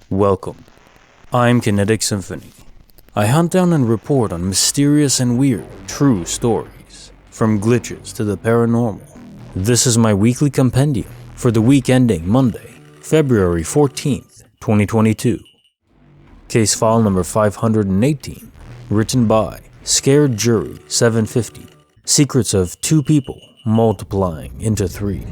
Welcome. I'm Kinetic Symphony. I hunt down and report on mysterious and weird, true stories, from glitches to the paranormal. This is my weekly compendium for the week ending Monday, February 14th, 2022. Case file number 518, written by Scared Jury 750, Secrets of Two People Multiplying into Three.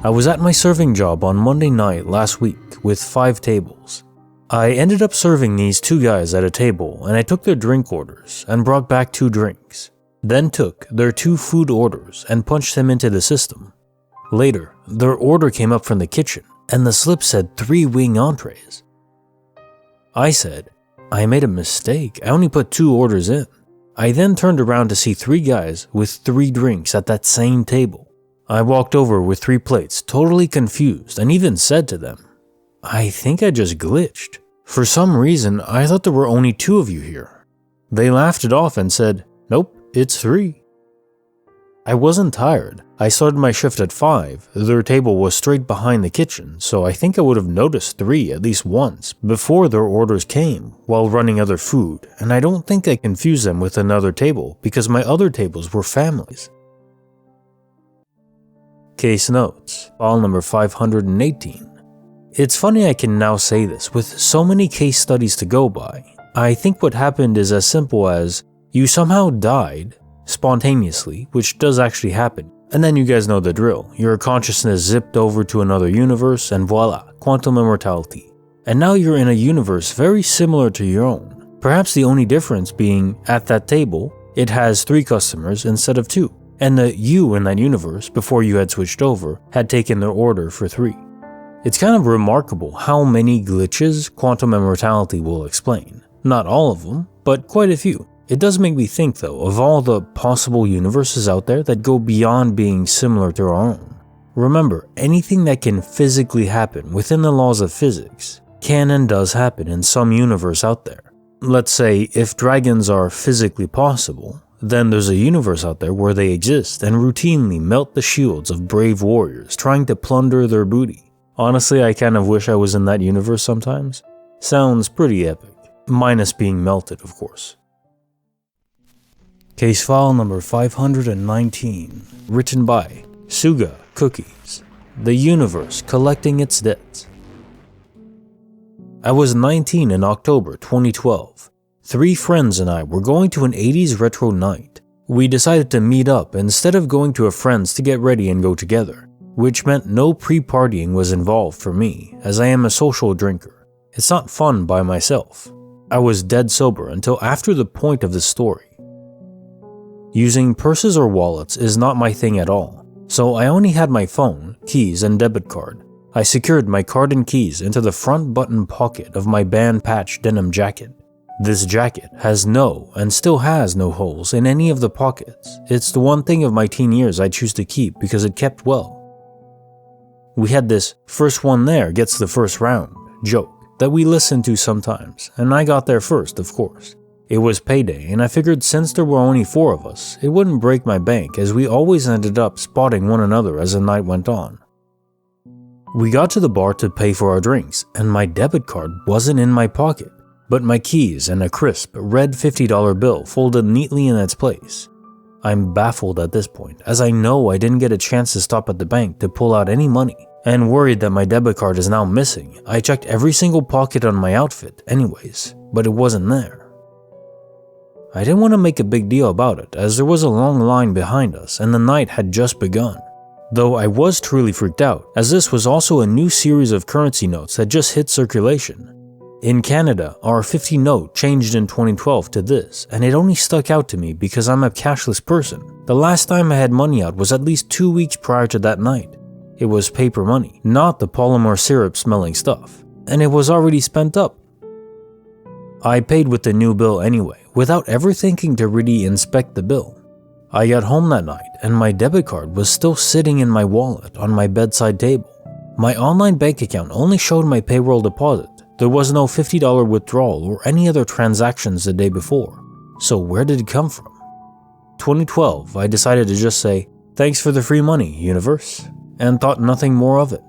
I was at my serving job on Monday night last week with 5 tables. I ended up serving these 2 guys at a table, and I took their drink orders and brought back 2 drinks, then took their 2 food orders and punched them into the system. Later, their order came up from the kitchen, and the slip said 3 wing entrees. I said, I made a mistake, I only put 2 orders in. I then turned around to see 3 guys with 3 drinks at that same table. I walked over with 3 plates, totally confused, and even said to them, I think I just glitched. For some reason, I thought there were only 2 of you here. They laughed it off and said, nope, it's 3. I wasn't tired. I started my shift at 5. Their table was straight behind the kitchen, so I think I would have noticed 3 at least once before their orders came while running other food, and I don't think I confused them with another table because my other tables were families. Case notes, file number 518. It's funny I can now say this with so many case studies to go by. I think what happened is as simple as you somehow died spontaneously, which does actually happen, and then you guys know the drill. Your consciousness zipped over to another universe and voila, quantum immortality. And now you're in a universe very similar to your own. Perhaps the only difference being at that table, it has 3 customers instead of 2. And the you in that universe, before you had switched over, had taken their order for 3. It's kind of remarkable how many glitches quantum immortality will explain. Not all of them, but quite a few. It does make me think though of all the possible universes out there that go beyond being similar to our own. Remember, anything that can physically happen within the laws of physics can and does happen in some universe out there. Let's say if dragons are physically possible, then there's a universe out there where they exist and routinely melt the shields of brave warriors trying to plunder their booty. Honestly, I kind of wish I was in that universe sometimes. Sounds pretty epic. Minus being melted, of course. Case file number 519, written by Suga Cookies, The Universe Collecting Its Debts. I was 19 in October 2012. 3 friends and I were going to an 80s retro night. We decided to meet up instead of going to a friend's to get ready and go together, which meant no pre-partying was involved for me, as I am a social drinker. It's not fun by myself. I was dead sober until after the point of the story. Using purses or wallets is not my thing at all, so I only had my phone, keys, and debit card. I secured my card and keys into the front button pocket of my band patch denim jacket. This jacket has no and still has no holes in any of the pockets. It's the one thing of my teen years I choose to keep because it kept well. We had this first one there gets the first round joke that we listened to sometimes, and I got there first, of course. It was payday, and I figured since there were only 4 of us, it wouldn't break my bank as we always ended up spotting one another as the night went on. We got to the bar to pay for our drinks, and my debit card wasn't in my pocket, but my keys and a crisp red $50 bill folded neatly in its place. I'm baffled at this point, as I know I didn't get a chance to stop at the bank to pull out any money, and worried that my debit card is now missing. I checked every single pocket on my outfit anyways, but it wasn't there. I didn't want to make a big deal about it, as there was a long line behind us and the night had just begun. Though I was truly freaked out, as this was also a new series of currency notes that just hit circulation. In Canada, our 50 note changed in 2012 to this, and it only stuck out to me because I'm a cashless person. The last time I had money out was at least 2 weeks prior to that night. It was paper money, not the polymer syrup smelling stuff, and it was already spent up. I paid with the new bill anyway, without ever thinking to really inspect the bill. I got home that night, and my debit card was still sitting in my wallet on my bedside table. My online bank account only showed my payroll deposit. There was no $50 withdrawal or any other transactions the day before. So where did it come from? 2012, I decided to just say, thanks for the free money, universe, and thought nothing more of it.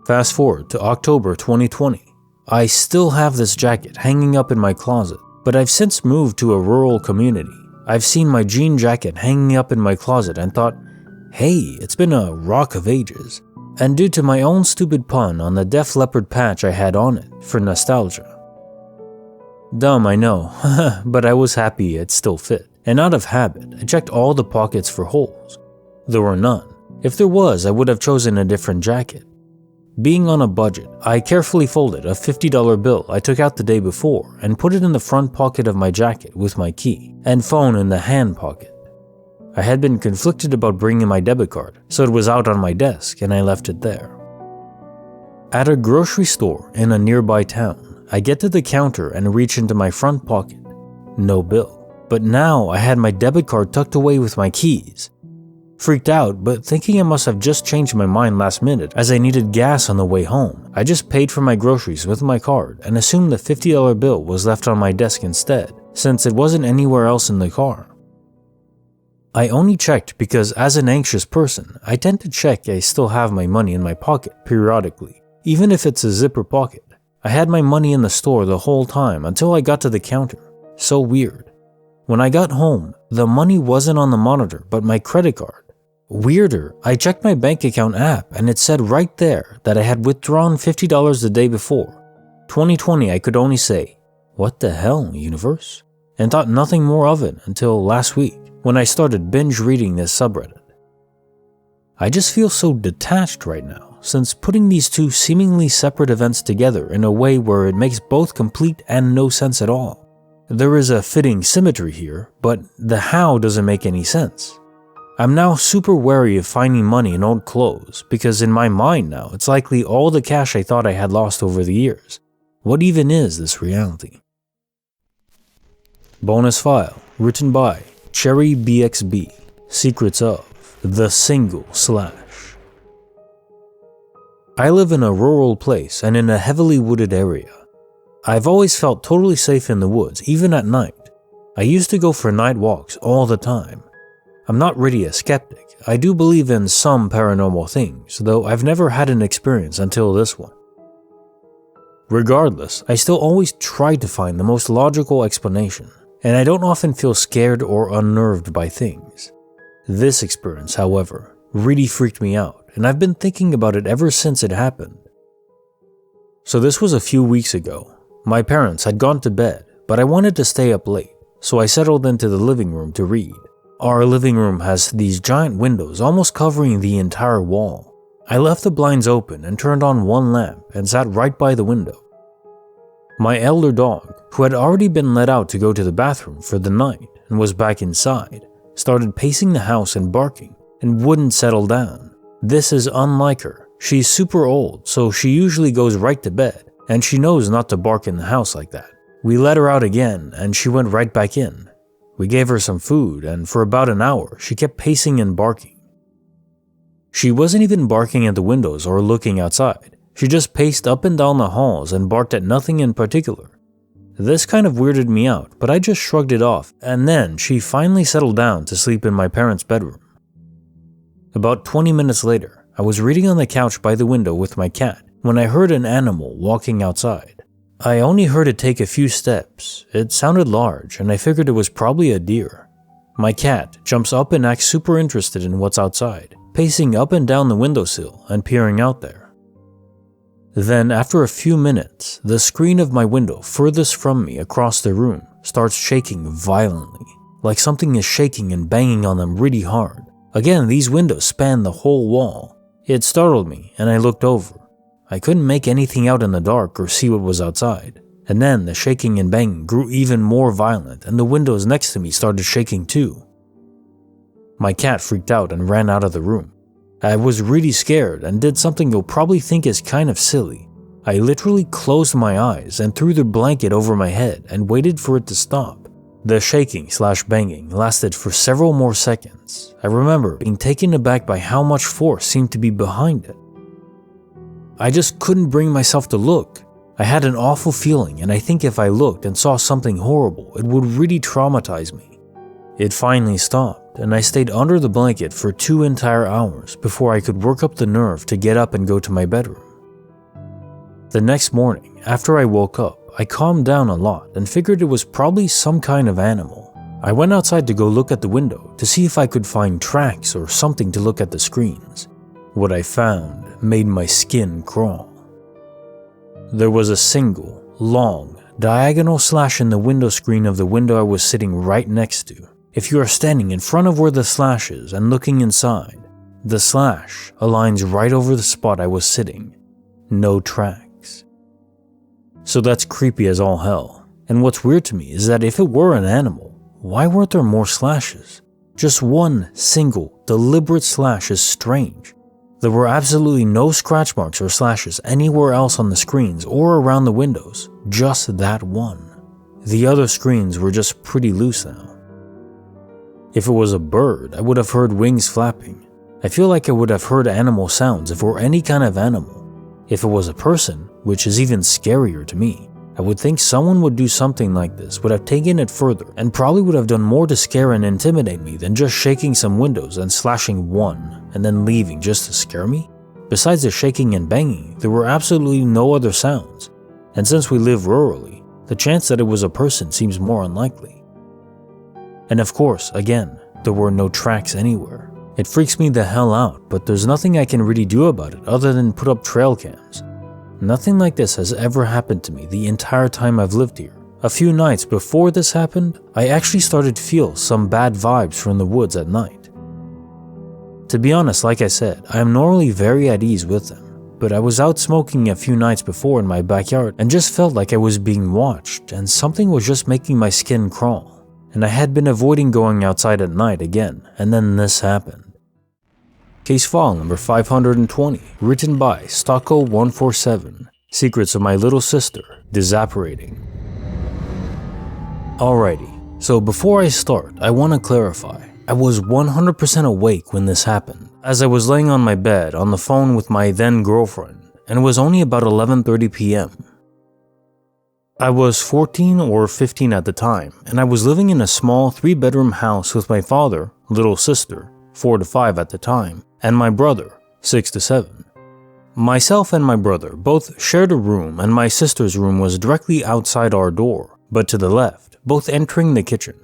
Fast forward to October 2020. I still have this jacket hanging up in my closet, but I've since moved to a rural community. I've seen my jean jacket hanging up in my closet and thought, hey, it's been a rock of ages. And due to my own stupid pun on the Def Leppard patch I had on it for nostalgia. Dumb, I know, but I was happy it still fit. And out of habit, I checked all the pockets for holes. There were none. If there was, I would have chosen a different jacket. Being on a budget, I carefully folded a $50 bill I took out the day before and put it in the front pocket of my jacket with my key and phone in the hand pocket. I had been conflicted about bringing my debit card, so it was out on my desk and I left it there. At a grocery store in a nearby town, I get to the counter and reach into my front pocket. No bill. But now I had my debit card tucked away with my keys. Freaked out, but thinking I must have just changed my mind last minute as I needed gas on the way home, I just paid for my groceries with my card and assumed the $50 bill was left on my desk instead, since it wasn't anywhere else in the car. I only checked because as an anxious person, I tend to check I still have my money in my pocket periodically, even if it's a zipper pocket. I had my money in the store the whole time until I got to the counter. So weird. When I got home, the money wasn't on the monitor but my credit card. Weirder, I checked my bank account app and it said right there that I had withdrawn $50 the day before. 2020, I could only say, what the hell, universe? And thought nothing more of it until last week, when I started binge reading this subreddit. I just feel so detached right now, since putting these two seemingly separate events together in a way where it makes both complete and no sense at all. There is a fitting symmetry here, but the how doesn't make any sense. I'm now super wary of finding money in old clothes, because in my mind now, it's likely all the cash I thought I had lost over the years. What even is this reality? Bonus file, written by Cherry BXB, Secrets of the Single Slash. I live in a rural place and in a heavily wooded area. I've always felt totally safe in the woods, even at night. I used to go for night walks all the time. I'm not really a skeptic. I do believe in some paranormal things, though I've never had an experience until this one. Regardless, I still always try to find the most logical explanation, and I don't often feel scared or unnerved by things. This experience, however, really freaked me out, and I've been thinking about it ever since it happened. So this was a few weeks ago. My parents had gone to bed, but I wanted to stay up late, so I settled into the living room to read. Our living room has these giant windows almost covering the entire wall. I left the blinds open and turned on one lamp and sat right by the window. My elder dog, who had already been let out to go to the bathroom for the night and was back inside, started pacing the house and barking and wouldn't settle down. This is unlike her. She's super old, so she usually goes right to bed, and she knows not to bark in the house like that. We let her out again, and she went right back in. We gave her some food, and for about an hour, she kept pacing and barking. She wasn't even barking at the windows or looking outside. She just paced up and down the halls and barked at nothing in particular. This kind of weirded me out, but I just shrugged it off, and then she finally settled down to sleep in my parents' bedroom. About 20 minutes later, I was reading on the couch by the window with my cat when I heard an animal walking outside. I only heard it take a few steps. It sounded large, and I figured it was probably a deer. My cat jumps up and acts super interested in what's outside, pacing up and down the windowsill and peering out there. Then, after a few minutes, the screen of my window furthest from me across the room starts shaking violently, like something is shaking and banging on them really hard. Again, these windows span the whole wall. It startled me, and I looked over. I couldn't make anything out in the dark or see what was outside. And then the shaking and banging grew even more violent, and the windows next to me started shaking too. My cat freaked out and ran out of the room. I was really scared and did something you'll probably think is kind of silly. I literally closed my eyes and threw the blanket over my head and waited for it to stop. The shaking/banging lasted for several more seconds. I remember being taken aback by how much force seemed to be behind it. I just couldn't bring myself to look. I had an awful feeling, and I think if I looked and saw something horrible, it would really traumatize me. It finally stopped, and I stayed under the blanket for 2 entire hours before I could work up the nerve to get up and go to my bedroom. The next morning, after I woke up, I calmed down a lot and figured it was probably some kind of animal. I went outside to go look at the window to see if I could find tracks or something to look at the screens. What I found made my skin crawl. There was a single, long, diagonal slash in the window screen of the window I was sitting right next to. If you are standing in front of where the slash is and looking inside, the slash aligns right over the spot I was sitting. No tracks. So that's creepy as all hell. And what's weird to me is that if it were an animal, why weren't there more slashes? Just one single, deliberate slash is strange. There were absolutely no scratch marks or slashes anywhere else on the screens or around the windows, just that one. The other screens were just pretty loose now. If it was a bird, I would have heard wings flapping. I feel like I would have heard animal sounds if it were any kind of animal. If it was a person, which is even scarier to me, I would think someone would do something like this, would have taken it further, and probably would have done more to scare and intimidate me than just shaking some windows and slashing one, and then leaving just to scare me. Besides the shaking and banging, there were absolutely no other sounds, and since we live rurally, the chance that it was a person seems more unlikely. And of course, again, there were no tracks anywhere. It freaks me the hell out, but there's nothing I can really do about it other than put up trail cams. Nothing like this has ever happened to me the entire time I've lived here. A few nights before this happened, I actually started to feel some bad vibes from the woods at night. To be honest, like I said, I am normally very at ease with them, but I was out smoking a few nights before in my backyard and just felt like I was being watched and something was just making my skin crawl. And I had been avoiding going outside at night again, and then this happened. Case file number 520, written by Stocko147, Secrets of My Little Sister, Disapparating. Alrighty, so before I start, I want to clarify, I was 100% awake when this happened, as I was laying on my bed on the phone with my then girlfriend, and it was only about 11:30 p.m. I was 14 or 15 at the time, and I was living in a small 3-bedroom house with my father, little sister, 4 to 5 at the time, and my brother, 6 to 7. Myself and my brother both shared a room, and my sister's room was directly outside our door, but to the left, both entering the kitchen.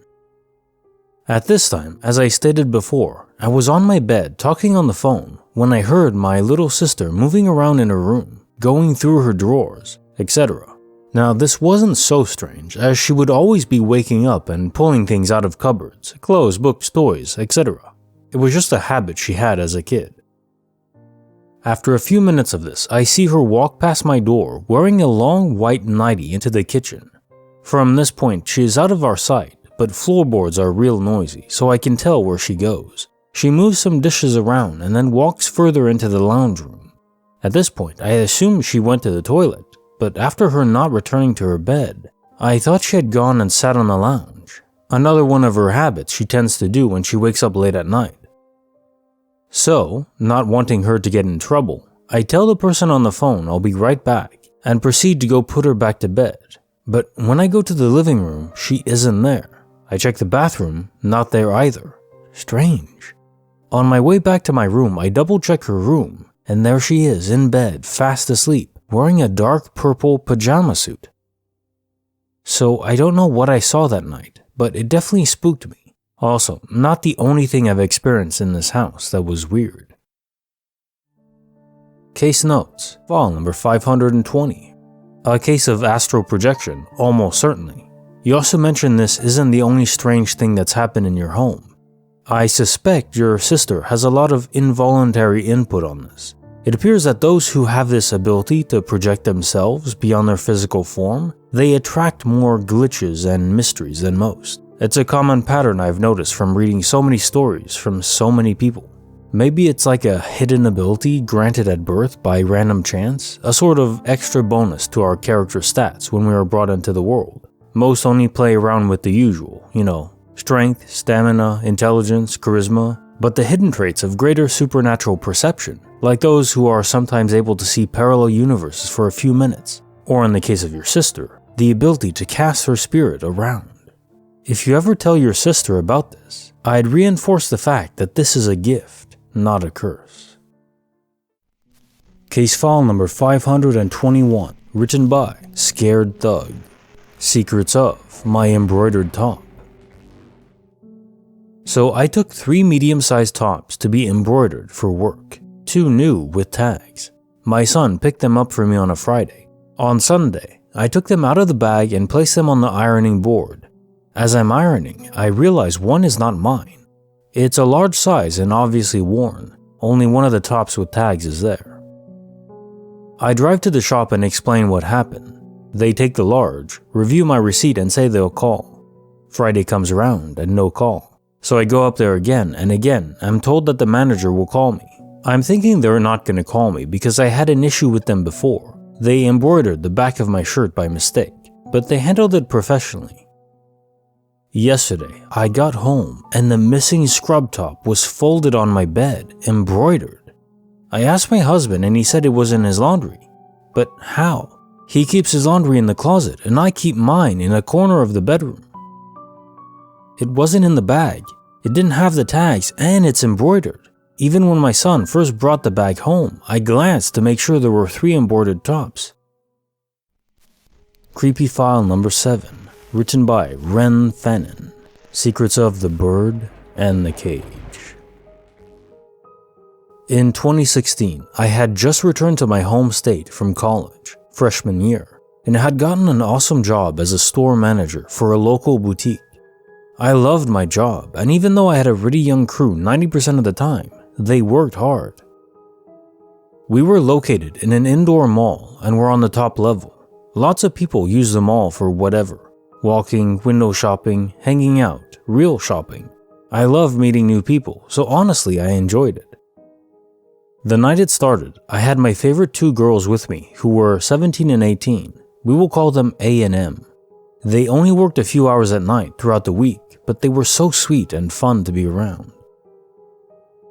At this time, as I stated before, I was on my bed talking on the phone when I heard my little sister moving around in her room, going through her drawers, etc. Now, this wasn't so strange, as she would always be waking up and pulling things out of cupboards, clothes, books, toys, etc. It was just a habit she had as a kid. After a few minutes of this, I see her walk past my door wearing a long white nightie into the kitchen. From this point, she is out of our sight, but floorboards are real noisy, so I can tell where she goes. She moves some dishes around and then walks further into the lounge room. At this point, I assumed she went to the toilet. But after her not returning to her bed, I thought she had gone and sat on the lounge, another one of her habits she tends to do when she wakes up late at night. So, not wanting her to get in trouble, I tell the person on the phone I'll be right back and proceed to go put her back to bed. But when I go to the living room, she isn't there. I check the bathroom, not there either. Strange. On my way back to my room, I double check her room, and there she is in bed, fast asleep, wearing a dark purple pajama suit. So I don't know what I saw that night, but it definitely spooked me. Also, not the only thing I've experienced in this house that was weird. Case notes, file number 520. A case of astral projection, almost certainly. You also mentioned this isn't the only strange thing that's happened in your home. I suspect your sister has a lot of involuntary input on this. It appears that those who have this ability to project themselves beyond their physical form, they attract more glitches and mysteries than most. It's a common pattern I've noticed from reading so many stories from so many people. Maybe it's like a hidden ability granted at birth by random chance, a sort of extra bonus to our character stats when we are brought into the world. Most only play around with the usual, strength, stamina, intelligence, charisma, but the hidden traits of greater supernatural perception, like those who are sometimes able to see parallel universes for a few minutes, or in the case of your sister, the ability to cast her spirit around. If you ever tell your sister about this, I'd reinforce the fact that this is a gift, not a curse. Case file number 521, written by Scared Thug. Secrets of my embroidered top. So I took 3 medium-sized tops to be embroidered for work, 2 new with tags. My son picked them up for me on a Friday. On Sunday, I took them out of the bag and placed them on the ironing board. As I'm ironing, I realize one is not mine. It's a large size and obviously worn. Only one of the tops with tags is there. I drive to the shop and explain what happened. They take the large, review my receipt and say they'll call. Friday comes around and no call. So I go up there again and again. I'm told that the manager will call me. I'm thinking they're not going to call me because I had an issue with them before. They embroidered the back of my shirt by mistake, but they handled it professionally. Yesterday, I got home and the missing scrub top was folded on my bed, embroidered. I asked my husband and he said it was in his laundry. But how? He keeps his laundry in the closet and I keep mine in a corner of the bedroom. It wasn't in the bag, it didn't have the tags, and it's embroidered. Even when my son first brought the bag home, I glanced to make sure there were 3 embroidered tops. Creepy File Number 7, written by Ren Fannin. Secrets of the Bird and the Cage. In 2016, I had just returned to my home state from college, freshman year, and had gotten an awesome job as a store manager for a local boutique. I loved my job, and even though I had a really young crew 90% of the time, they worked hard. We were located in an indoor mall and were on the top level. Lots of people use the mall for whatever. Walking, window shopping, hanging out, real shopping. I love meeting new people, so honestly I enjoyed it. The night it started, I had my favorite 2 girls with me who were 17 and 18. We will call them A and M. They only worked a few hours at night throughout the week, but they were so sweet and fun to be around.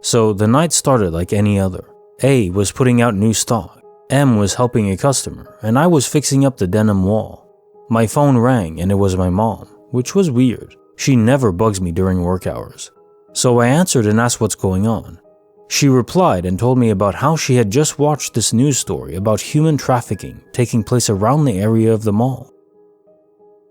So the night started like any other. A was putting out new stock, M was helping a customer, and I was fixing up the denim wall. My phone rang and it was my mom, which was weird. She never bugs me during work hours. So I answered and asked what's going on. She replied and told me about how she had just watched this news story about human trafficking taking place around the area of the mall.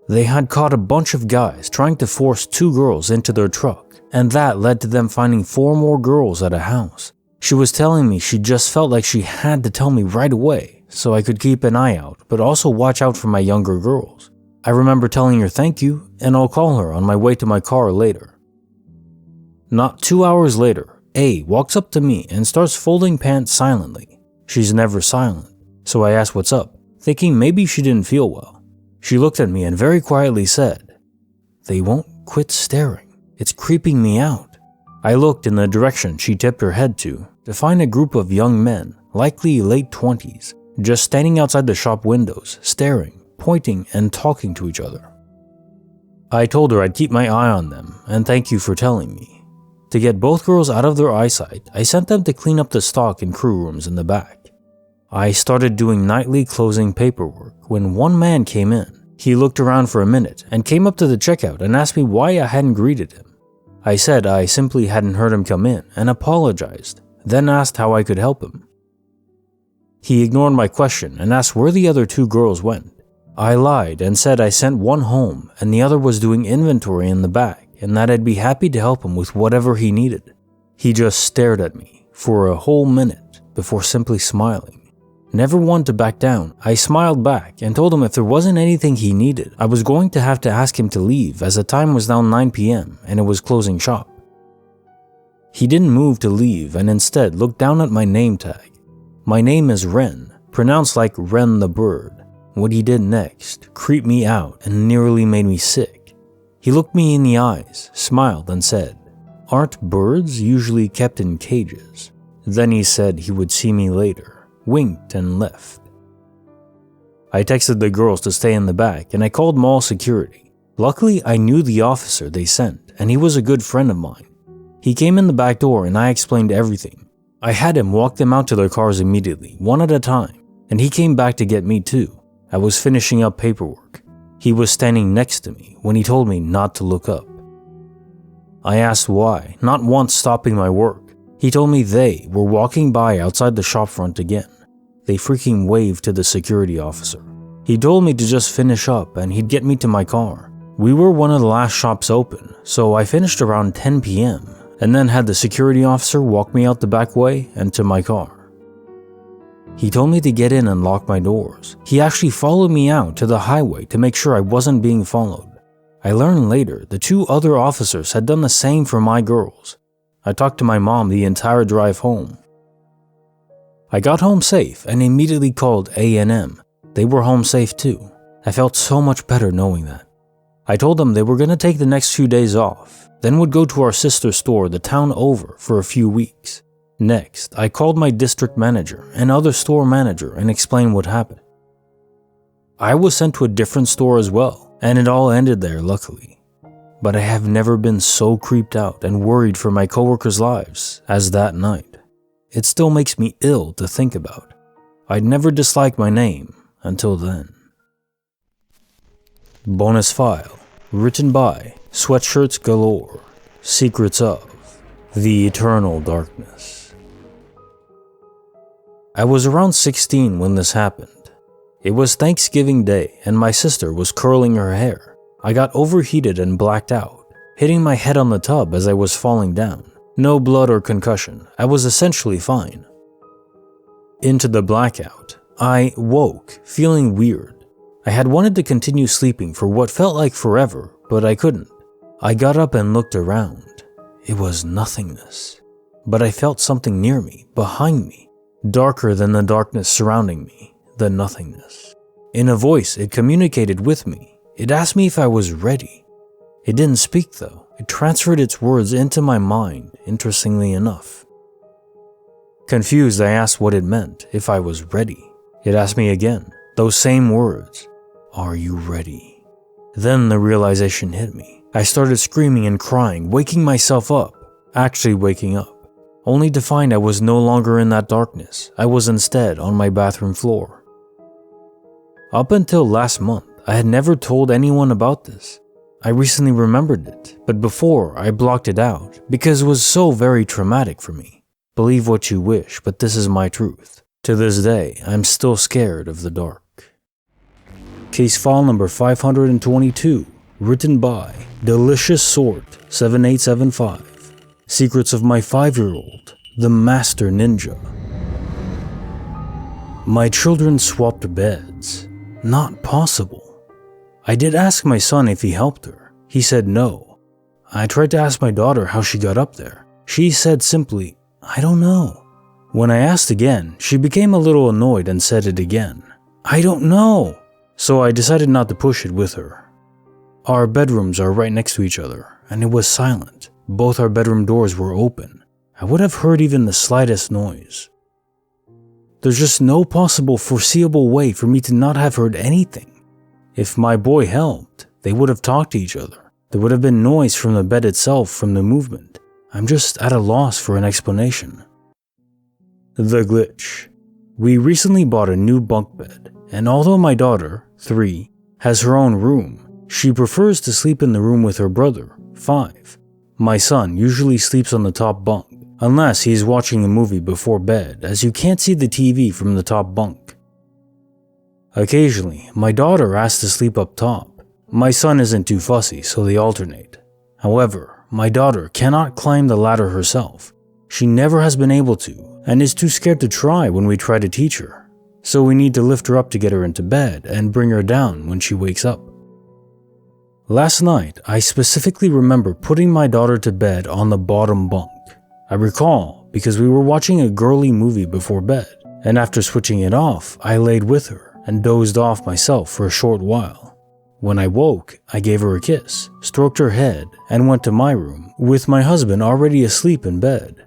They had caught a bunch of guys trying to force 2 girls into their truck, and that led to them finding 4 more girls at a house. She was telling me she just felt like she had to tell me right away so I could keep an eye out, but also watch out for my younger girls. I remember telling her thank you, and I'll call her on my way to my car later. Not 2 hours later, A walks up to me and starts folding pants silently. She's never silent, so I asked what's up, thinking maybe she didn't feel well. She looked at me and very quietly said, "They won't quit staring. It's creeping me out." I looked in the direction she tipped her head to find a group of young men, likely late 20s, just standing outside the shop windows, staring, pointing, and talking to each other. I told her I'd keep my eye on them, and thank you for telling me. To get both girls out of their eyesight, I sent them to clean up the stock in crew rooms in the back. I started doing nightly closing paperwork when one man came in. He looked around for a minute and came up to the checkout and asked me why I hadn't greeted him. I said I simply hadn't heard him come in and apologized, then asked how I could help him. He ignored my question and asked where the other 2 girls went. I lied and said I sent one home and the other was doing inventory in the back and that I'd be happy to help him with whatever he needed. He just stared at me for a whole minute before simply smiling. Never one to back down, I smiled back and told him if there wasn't anything he needed, I was going to have to ask him to leave as the time was now 9 p.m. and it was closing shop. He didn't move to leave and instead looked down at my name tag. My name is Ren, pronounced like Ren the bird. What he did next creeped me out and nearly made me sick. He looked me in the eyes, smiled and said, "Aren't birds usually kept in cages?" Then he said he would see me later. Winked and left. I texted the girls to stay in the back and I called mall security. Luckily, I knew the officer they sent and he was a good friend of mine. He came in the back door and I explained everything. I had him walk them out to their cars immediately, one at a time, and he came back to get me too. I was finishing up paperwork. He was standing next to me when he told me not to look up. I asked why, not once stopping my work. He told me they were walking by outside the shop front again. they freaking waved to the security officer. He told me to just finish up and he'd get me to my car. We were one of the last shops open, so I finished around 10 p.m. and then had the security officer walk me out the back way and to my car. He told me to get in and lock my doors. He actually followed me out to the highway to make sure I wasn't being followed. I learned later the 2 other officers had done the same for my girls. I talked to my mom the entire drive home. I got home safe and immediately called A&M. They were home safe too. I felt so much better knowing that. I told them they were going to take the next few days off, then would go to our sister store the town over for a few weeks. Next, I called my district manager and other store manager and explained what happened. I was sent to a different store as well, and it all ended there luckily. But I have never been so creeped out and worried for my coworkers' lives as that night. It still makes me ill to think about. I'd never disliked my name until then. Bonus file, written by Sweatshirts Galore, Secrets of the Eternal Darkness. I was around 16 when this happened. It was Thanksgiving Day and my sister was curling her hair. I got overheated and blacked out, hitting my head on the tub as I was falling down. No blood or concussion, I was essentially fine. Into the blackout, I woke, feeling weird. I had wanted to continue sleeping for what felt like forever, but I couldn't. I got up and looked around. It was nothingness. But I felt something near me, behind me, darker than the darkness surrounding me, the nothingness. In a voice, it communicated with me. It asked me if I was ready. It didn't speak though. It transferred its words into my mind, interestingly enough. Confused, I asked what it meant, if I was ready. It asked me again, those same words. Are you ready? Then the realization hit me. I started screaming and crying, waking myself up, actually waking up, only to find I was no longer in that darkness. I was instead on my bathroom floor. Up until last month, I had never told anyone about this. I recently remembered it, but before I blocked it out because it was so very traumatic for me. Believe what you wish, but this is my truth. To this day, I'm still scared of the dark. Case file number 522, written by Delicious Sort 7875. Secrets of my 5-year-old, the Master Ninja. My children swapped beds. Not possible. I did ask my son if he helped her. He said no. I tried to ask my daughter how she got up there. She said simply, I don't know. When I asked again, she became a little annoyed and said it again. I don't know. So I decided not to push it with her. Our bedrooms are right next to each other, and it was silent. Both our bedroom doors were open. I would have heard even the slightest noise. There's just no possible foreseeable way for me to not have heard anything. If my boy helped, they would have talked to each other. There would have been noise from the bed itself from the movement. I'm just at a loss for an explanation. The glitch. We recently bought a new bunk bed, and although my daughter, 3, has her own room, she prefers to sleep in the room with her brother, 5. My son usually sleeps on the top bunk, unless he is watching a movie before bed, as you can't see the TV from the top bunk. Occasionally, my daughter asks to sleep up top. My son isn't too fussy, so they alternate. However, my daughter cannot climb the ladder herself. She never has been able to, and is too scared to try when we try to teach her. So we need to lift her up to get her into bed and bring her down when she wakes up. Last night, I specifically remember putting my daughter to bed on the bottom bunk. I recall because we were watching a girly movie before bed, and after switching it off, I laid with her and dozed off myself for a short while. When I woke, I gave her a kiss, stroked her head, and went to my room, with my husband already asleep in bed.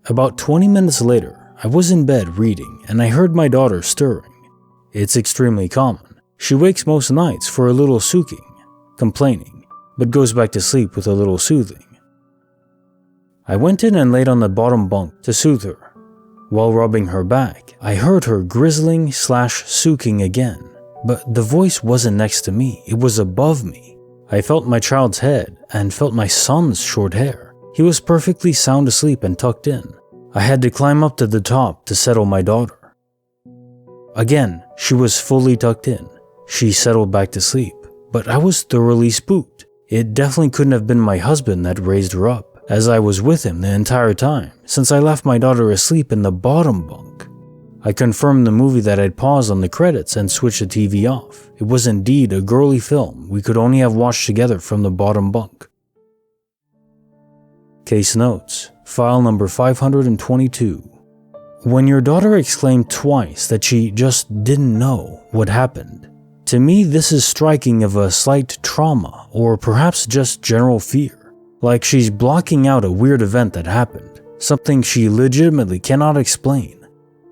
About 20 minutes later, I was in bed reading, and I heard my daughter stirring. It's extremely common. She wakes most nights for a little sooking, complaining, but goes back to sleep with a little soothing. I went in and laid on the bottom bunk to soothe her. While rubbing her back, I heard her grizzling/sooking again, but the voice wasn't next to me, it was above me. I felt my child's head and felt my son's short hair. He was perfectly sound asleep and tucked in. I had to climb up to the top to settle my daughter. Again, she was fully tucked in. She settled back to sleep, but I was thoroughly spooked. It definitely couldn't have been my husband that raised her up, as I was with him the entire time, since I left my daughter asleep in the bottom bunk. I confirmed the movie that I'd paused on the credits and switched the TV off. It was indeed a girly film we could only have watched together from the bottom bunk. Case notes, file number 522. When your daughter exclaimed twice that she just didn't know what happened, to me this is striking of a slight trauma or perhaps just general fear, like she's blocking out a weird event that happened, something she legitimately cannot explain.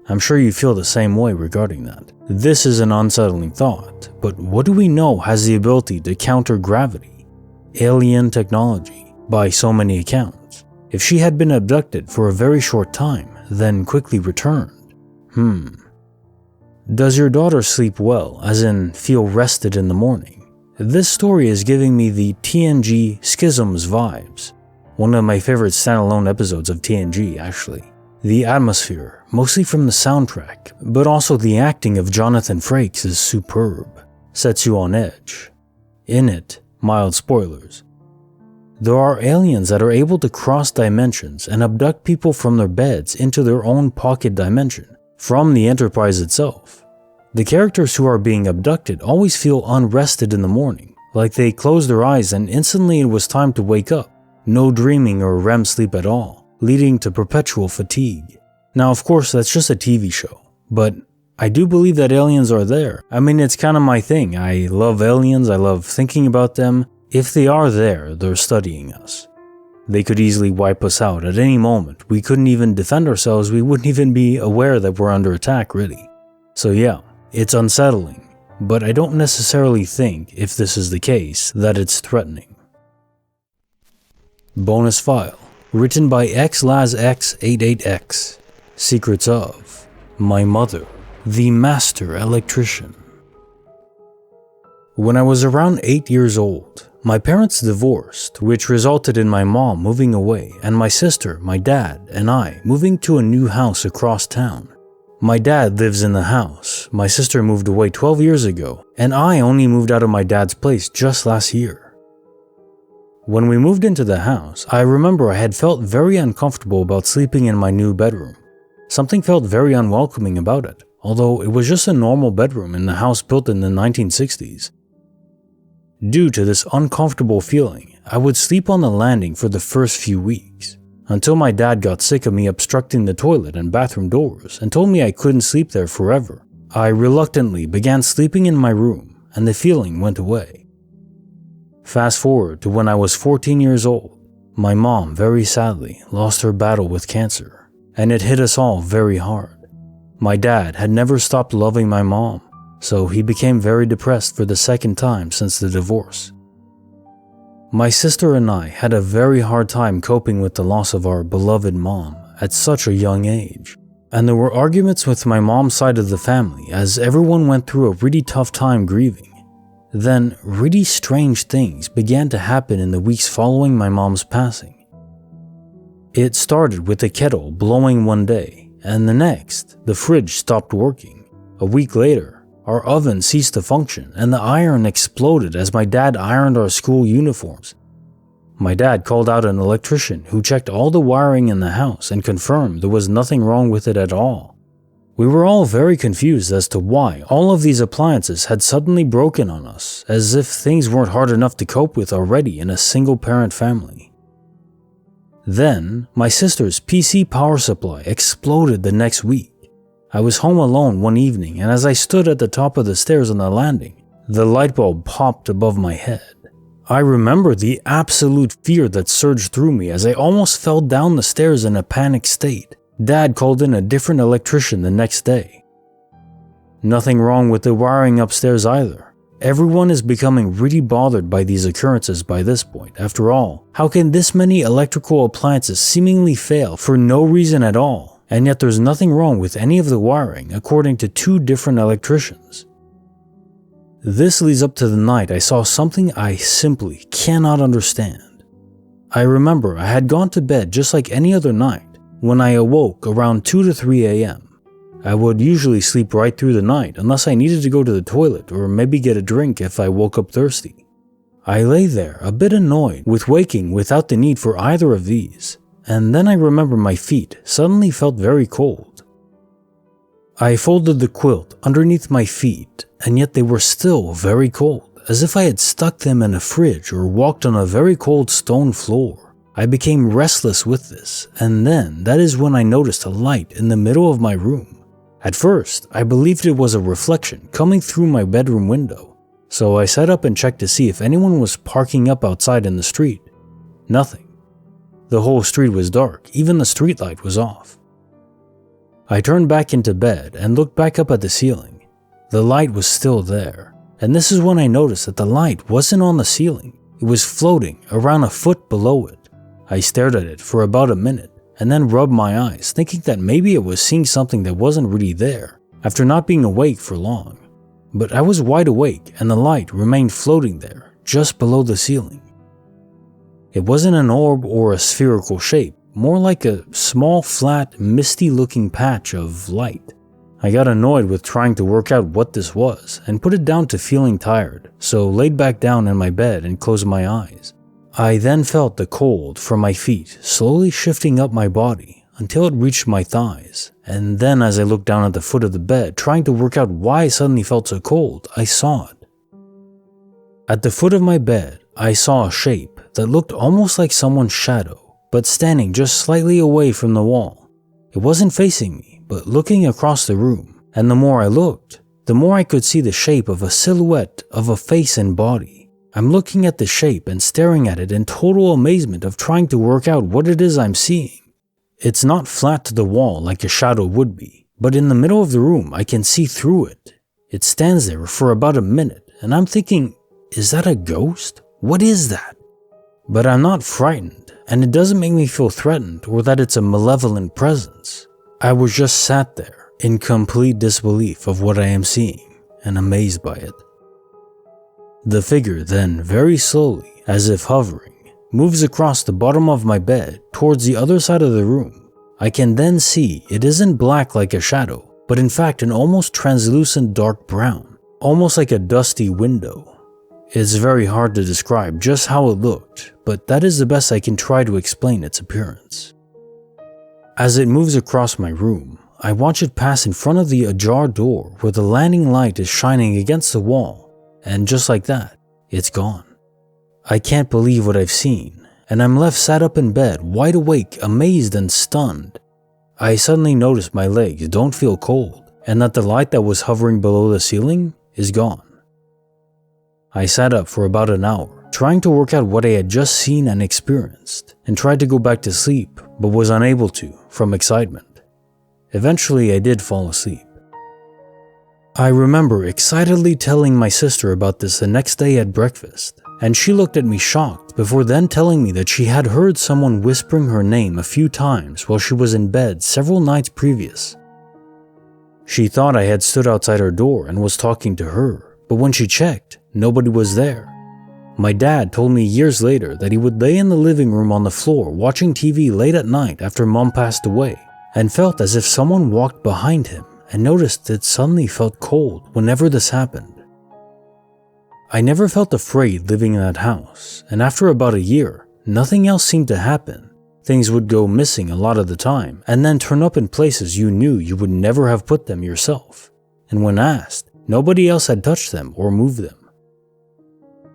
I'm sure you feel the same way regarding that. This is an unsettling thought, but what do we know has the ability to counter gravity? Alien technology, by so many accounts. If she had been abducted for a very short time, then quickly returned. Does your daughter sleep well, as in feel rested in the morning? This story is giving me the TNG Schisms vibes. One of my favorite standalone episodes of TNG, actually. The atmosphere, mostly from the soundtrack, but also the acting of Jonathan Frakes is superb. Sets you on edge. In it, mild spoilers, there are aliens that are able to cross dimensions and abduct people from their beds into their own pocket dimension, from the Enterprise itself. The characters who are being abducted always feel unrested in the morning, like they closed their eyes and instantly it was time to wake up. No dreaming or REM sleep at all, leading to perpetual fatigue. Now of course that's just a TV show, but I do believe that aliens are there. I mean, it's kind of my thing. I love aliens, I love thinking about them. If they are there, they're studying us. They could easily wipe us out at any moment. We couldn't even defend ourselves. We wouldn't even be aware that we're under attack, really. So yeah, it's unsettling, but I don't necessarily think, if this is the case, that it's threatening. Bonus file, written by XLazX88X. Secrets of my mother, the master electrician. When I was around 8 years old, my parents divorced, which resulted in my mom moving away and my sister, my dad, and I moving to a new house across town. My dad lives in the house, my sister moved away 12 years ago, and I only moved out of my dad's place just last year. When we moved into the house, I remember I had felt very uncomfortable about sleeping in my new bedroom. Something felt very unwelcoming about it, although it was just a normal bedroom in the house built in the 1960s. Due to this uncomfortable feeling, I would sleep on the landing for the first few weeks, until my dad got sick of me obstructing the toilet and bathroom doors and told me I couldn't sleep there forever. I reluctantly began sleeping in my room, and the feeling went away. Fast forward to when I was 14 years old, my mom very sadly lost her battle with cancer, and it hit us all very hard. My dad had never stopped loving my mom, so he became very depressed for the second time since the divorce. My sister and I had a very hard time coping with the loss of our beloved mom at such a young age, and there were arguments with my mom's side of the family as everyone went through a really tough time grieving. Then, really strange things began to happen in the weeks following my mom's passing. It started with the kettle blowing one day, and the next, the fridge stopped working. A week later, our oven ceased to function and the iron exploded as my dad ironed our school uniforms. My dad called out an electrician who checked all the wiring in the house and confirmed there was nothing wrong with it at all. We were all very confused as to why all of these appliances had suddenly broken on us, as if things weren't hard enough to cope with already in a single-parent family. Then, my sister's PC power supply exploded the next week. I was home alone one evening, and as I stood at the top of the stairs on the landing, the light bulb popped above my head. I remember the absolute fear that surged through me as I almost fell down the stairs in a panicked state. Dad called in a different electrician the next day. Nothing wrong with the wiring upstairs either. Everyone is becoming really bothered by these occurrences by this point. After all, how can this many electrical appliances seemingly fail for no reason at all? And yet there's nothing wrong with any of the wiring according to two different electricians. This leads up to the night I saw something I simply cannot understand. I remember I had gone to bed just like any other night when I awoke around 2 to 3 a.m. I would usually sleep right through the night unless I needed to go to the toilet or maybe get a drink if I woke up thirsty. I lay there a bit annoyed with waking without the need for either of these, and then I remember my feet suddenly felt very cold. I folded the quilt underneath my feet, and yet they were still very cold, as if I had stuck them in a fridge or walked on a very cold stone floor. I became restless with this, and then that is when I noticed a light in the middle of my room. At first, I believed it was a reflection coming through my bedroom window. So I sat up and checked to see if anyone was parking up outside in the street. Nothing. The whole street was dark, even the streetlight was off. I turned back into bed and looked back up at the ceiling. The light was still there, and this is when I noticed that the light wasn't on the ceiling. It was floating around a foot below it. I stared at it for about a minute and then rubbed my eyes, thinking that maybe it was seeing something that wasn't really there after not being awake for long. But I was wide awake and the light remained floating there, just below the ceiling. It wasn't an orb or a spherical shape, more like a small, flat, misty-looking patch of light. I got annoyed with trying to work out what this was and put it down to feeling tired, so laid back down in my bed and closed my eyes. I then felt the cold from my feet slowly shifting up my body until it reached my thighs, and then as I looked down at the foot of the bed trying to work out why I suddenly felt so cold, I saw it. At the foot of my bed, I saw a shape that looked almost like someone's shadow, but standing just slightly away from the wall. It wasn't facing me, but looking across the room, and the more I looked, the more I could see the shape of a silhouette of a face and body. I'm looking at the shape and staring at it in total amazement of trying to work out what it is I'm seeing. It's not flat to the wall like a shadow would be, but in the middle of the room I can see through it. It stands there for about a minute, and I'm thinking, is that a ghost? What is that? But I'm not frightened, and it doesn't make me feel threatened or that it's a malevolent presence. I was just sat there in complete disbelief of what I am seeing and amazed by it. The figure then, very slowly, as if hovering, moves across the bottom of my bed towards the other side of the room. I can then see it isn't black like a shadow, but in fact an almost translucent dark brown, almost like a dusty window. It's very hard to describe just how it looked, but that is the best I can try to explain its appearance. As it moves across my room, I watch it pass in front of the ajar door where the landing light is shining against the wall, and just like that, it's gone. I can't believe what I've seen, and I'm left sat up in bed, wide awake, amazed and stunned. I suddenly notice my legs don't feel cold, and that the light that was hovering below the ceiling is gone. I sat up for about an hour, trying to work out what I had just seen and experienced, and tried to go back to sleep, but was unable to from excitement. Eventually, I did fall asleep. I remember excitedly telling my sister about this the next day at breakfast, and she looked at me shocked before then telling me that she had heard someone whispering her name a few times while she was in bed several nights previous. She thought I had stood outside her door and was talking to her, but when she checked, nobody was there. My dad told me years later that he would lay in the living room on the floor watching TV late at night after Mom passed away, and felt as if someone walked behind him and noticed it suddenly felt cold whenever this happened. I never felt afraid living in that house, and after about a year, nothing else seemed to happen. Things would go missing a lot of the time, and then turn up in places you knew you would never have put them yourself. And when asked, nobody else had touched them or moved them.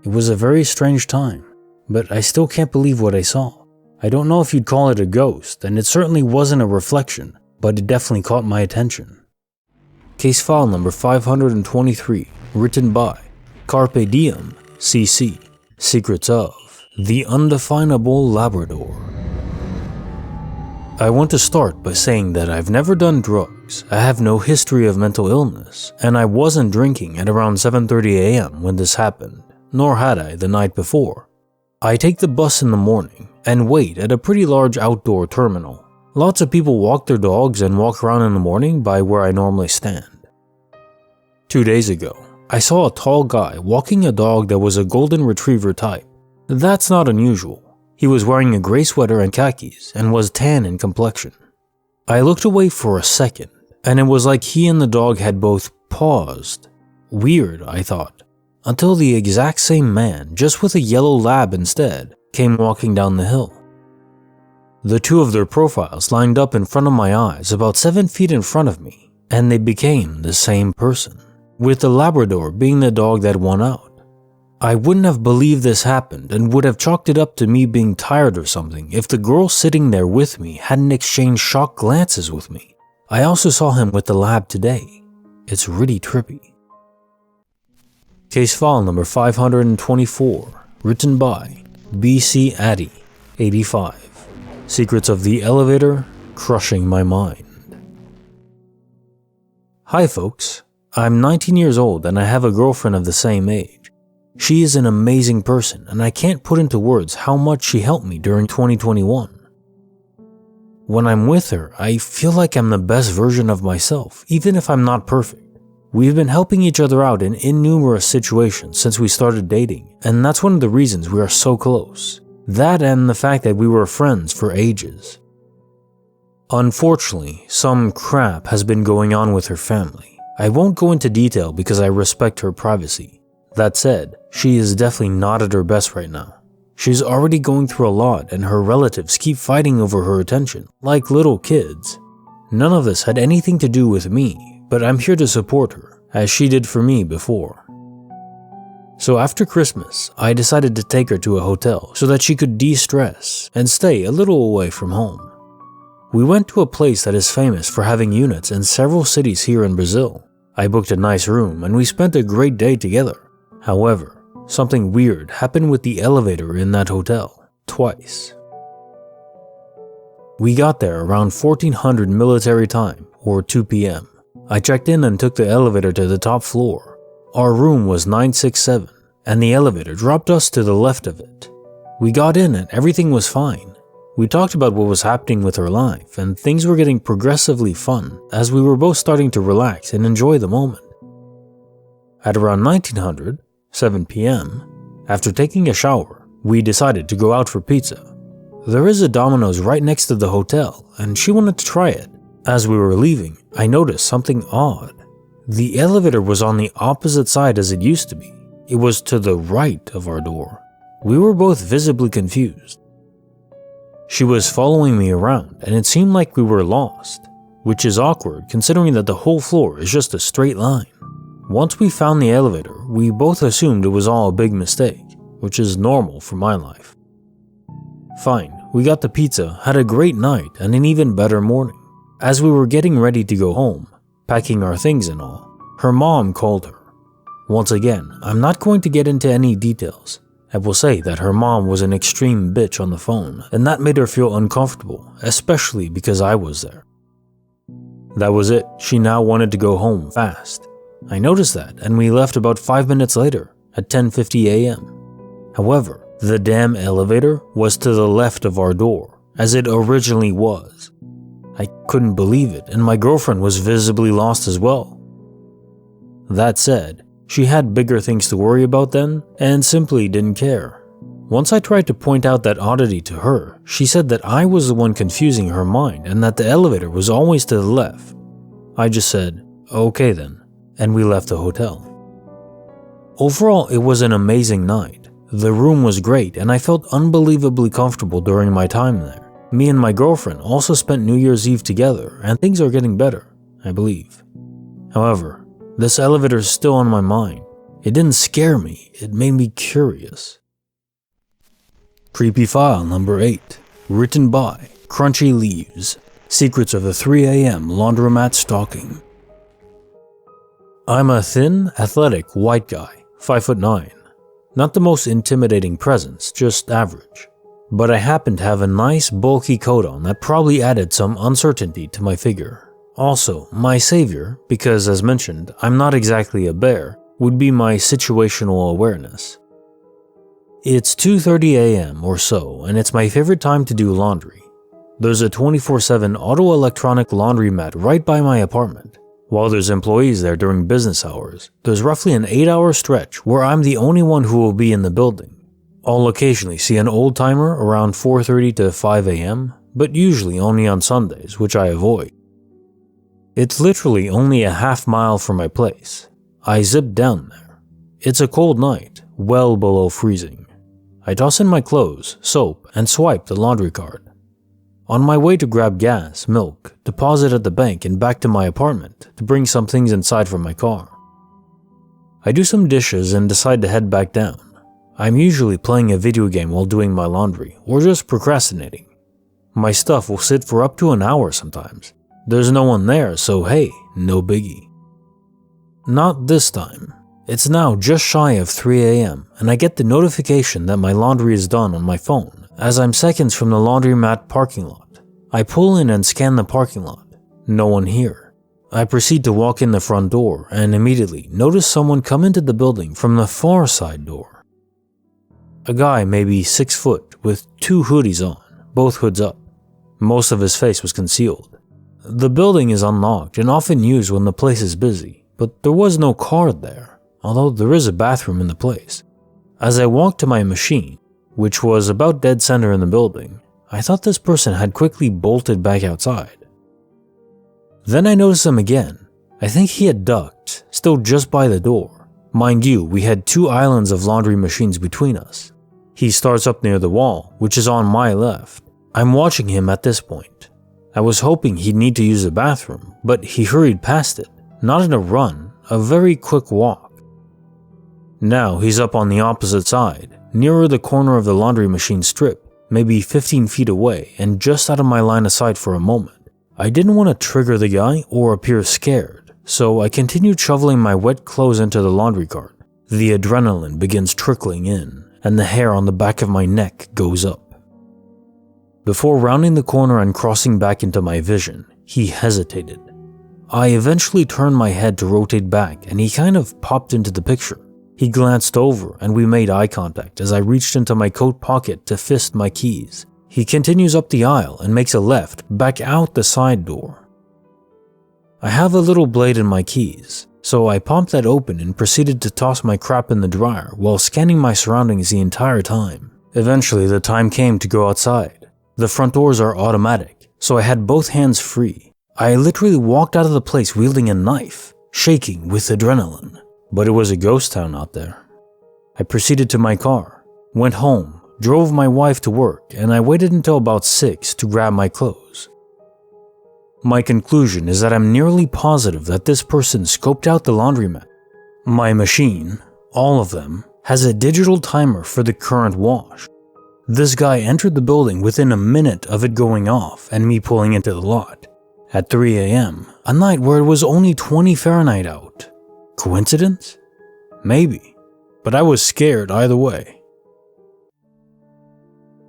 It was a very strange time, but I still can't believe what I saw. I don't know if you'd call it a ghost, and it certainly wasn't a reflection, but it definitely caught my attention. Case file number 523, written by Carpe Diem, CC, Secrets of the Undefinable Labrador. I want to start by saying that I've never done drugs, I have no history of mental illness, and I wasn't drinking at around 7:30 a.m. when this happened, nor had I the night before. I take the bus in the morning and wait at a pretty large outdoor terminal. Lots of people walk their dogs and walk around in the morning by where I normally stand. 2 days ago, I saw a tall guy walking a dog that was a golden retriever type. That's not unusual. He was wearing a gray sweater and khakis and was tan in complexion. I looked away for a second, and it was like he and the dog had both paused. Weird, I thought, until the exact same man, just with a yellow lab instead, came walking down the hill. The two of their profiles lined up in front of my eyes about 7 feet in front of me, and they became the same person, with the Labrador being the dog that won out. I wouldn't have believed this happened and would have chalked it up to me being tired or something if the girl sitting there with me hadn't exchanged shocked glances with me. I also saw him with the lab today. It's really trippy. Case file number 524, written by BC Addy, 85. Secrets of the Elevator Crushing My Mind. Hi folks, I'm 19 years old and I have a girlfriend of the same age. She is an amazing person and I can't put into words how much she helped me during 2021. When I'm with her, I feel like I'm the best version of myself, even if I'm not perfect. We've been helping each other out in numerous situations since we started dating, and that's one of the reasons we are so close. That and the fact that we were friends for ages. Unfortunately, some crap has been going on with her family. I won't go into detail because I respect her privacy. That said, she is definitely not at her best right now. She's already going through a lot and her relatives keep fighting over her attention, like little kids. None of this had anything to do with me, but I'm here to support her, as she did for me before. So after Christmas, I decided to take her to a hotel so that she could de-stress and stay a little away from home. We went to a place that is famous for having units in several cities here in Brazil. I booked a nice room and we spent a great day together. However, something weird happened with the elevator in that hotel, twice. We got there around 1400 military time, or 2 p.m. I checked in and took the elevator to the top floor. Our room was 967, and the elevator dropped us to the left of it. We got in and everything was fine. We talked about what was happening with our life, and things were getting progressively fun as we were both starting to relax and enjoy the moment. At around 1900, 7 p.m., after taking a shower, we decided to go out for pizza. There is a Domino's right next to the hotel, and she wanted to try it. As we were leaving, I noticed something odd. The elevator was on the opposite side as it used to be. It was to the right of our door. We were both visibly confused. She was following me around, and it seemed like we were lost, which is awkward considering that the whole floor is just a straight line. Once we found the elevator, we both assumed it was all a big mistake, which is normal for my life. Fine, we got the pizza, had a great night, and an even better morning. As we were getting ready to go home, packing our things and all, her mom called her. Once again, I'm not going to get into any details. I will say that her mom was an extreme bitch on the phone, and that made her feel uncomfortable, especially because I was there. That was it, she now wanted to go home fast. I noticed that, and we left about 5 minutes later, at 10:50 a.m. However, the damn elevator was to the left of our door, as it originally was. I couldn't believe it, and my girlfriend was visibly lost as well. That said, she had bigger things to worry about then, and simply didn't care. Once I tried to point out that oddity to her, she said that I was the one confusing her mind and that the elevator was always to the left. I just said, okay then, and we left the hotel. Overall, it was an amazing night. The room was great and I felt unbelievably comfortable during my time there. Me and my girlfriend also spent New Year's Eve together and things are getting better, I believe. However, this elevator is still on my mind. It didn't scare me, it made me curious. Creepy file number 8, written by Crunchy Leaves. Secrets of the 3 a.m. Laundromat Stalking. I'm a thin, athletic, white guy, 5'9". Not the most intimidating presence, just average. But I happen to have a nice, bulky coat on that probably added some uncertainty to my figure. Also, my savior, because as mentioned, I'm not exactly a bear, would be my situational awareness. It's 2:30 a.m. or so, and it's my favorite time to do laundry. There's a 24/7 auto-electronic laundromat right by my apartment. While there's employees there during business hours, there's roughly an 8-hour stretch where I'm the only one who will be in the building. I'll occasionally see an old-timer around 4:30 to 5 a.m., but usually only on Sundays, which I avoid. It's literally only a half-mile from my place. I zip down there. It's a cold night, well below freezing. I toss in my clothes, soap, and swipe the laundry card. On my way to grab gas, milk, deposit at the bank, and back to my apartment to bring some things inside from my car. I do some dishes and decide to head back down. I'm usually playing a video game while doing my laundry, or just procrastinating. My stuff will sit for up to an hour sometimes. There's no one there, so hey, no biggie. Not this time. It's now just shy of 3 a.m. and I get the notification that my laundry is done on my phone as I'm seconds from the laundromat parking lot. I pull in and scan the parking lot. No one here. I proceed to walk in the front door and immediately notice someone come into the building from the far side door. A guy maybe 6 foot with 2 hoodies on, both hoods up. Most of his face was concealed. The building is unlocked and often used when the place is busy, but there was no card there, although there is a bathroom in the place. As I walked to my machine, which was about dead center in the building, I thought this person had quickly bolted back outside. Then I noticed him again. I think he had ducked, still just by the door. Mind you, we had 2 islands of laundry machines between us. He starts up near the wall, which is on my left. I'm watching him at this point. I was hoping he'd need to use the bathroom, but he hurried past it, not in a run, a very quick walk. Now he's up on the opposite side, nearer the corner of the laundry machine strip, maybe 15 feet away and just out of my line of sight for a moment. I didn't want to trigger the guy or appear scared, so I continued shoveling my wet clothes into the laundry cart. The adrenaline begins trickling in, and the hair on the back of my neck goes up. Before rounding the corner and crossing back into my vision, he hesitated. I eventually turned my head to rotate back and he kind of popped into the picture. He glanced over and we made eye contact as I reached into my coat pocket to fist my keys. He continues up the aisle and makes a left back out the side door. I have a little blade in my keys, so I popped that open and proceeded to toss my crap in the dryer while scanning my surroundings the entire time. Eventually the time came to go outside. The front doors are automatic, so I had both hands free. I literally walked out of the place wielding a knife, shaking with adrenaline. But it was a ghost town out there. I proceeded to my car, went home, drove my wife to work, and I waited until about 6 to grab my clothes. My conclusion is that I'm nearly positive that this person scoped out the laundromat. My machine, all of them, has a digital timer for the current wash. This guy entered the building within a minute of it going off and me pulling into the lot. At 3 a.m., a night where it was only 20 Fahrenheit out. Coincidence? Maybe, but I was scared either way.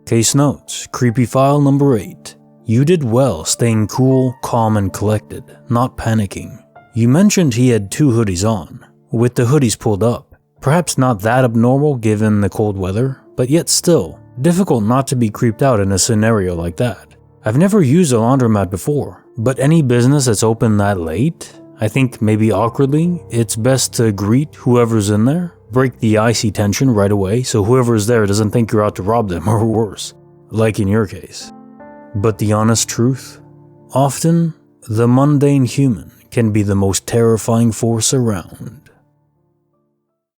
Case notes, creepy file number 8. You did well staying cool, calm, and collected, not panicking. You mentioned he had 2 hoodies on, with the hoodies pulled up. Perhaps not that abnormal given the cold weather, but yet still, difficult not to be creeped out in a scenario like that. I've never used a laundromat before, but any business that's open that late? I think maybe awkwardly, it's best to greet whoever's in there, break the icy tension right away so whoever's there doesn't think you're out to rob them or worse, like in your case. But the honest truth? Often, the mundane human can be the most terrifying force around.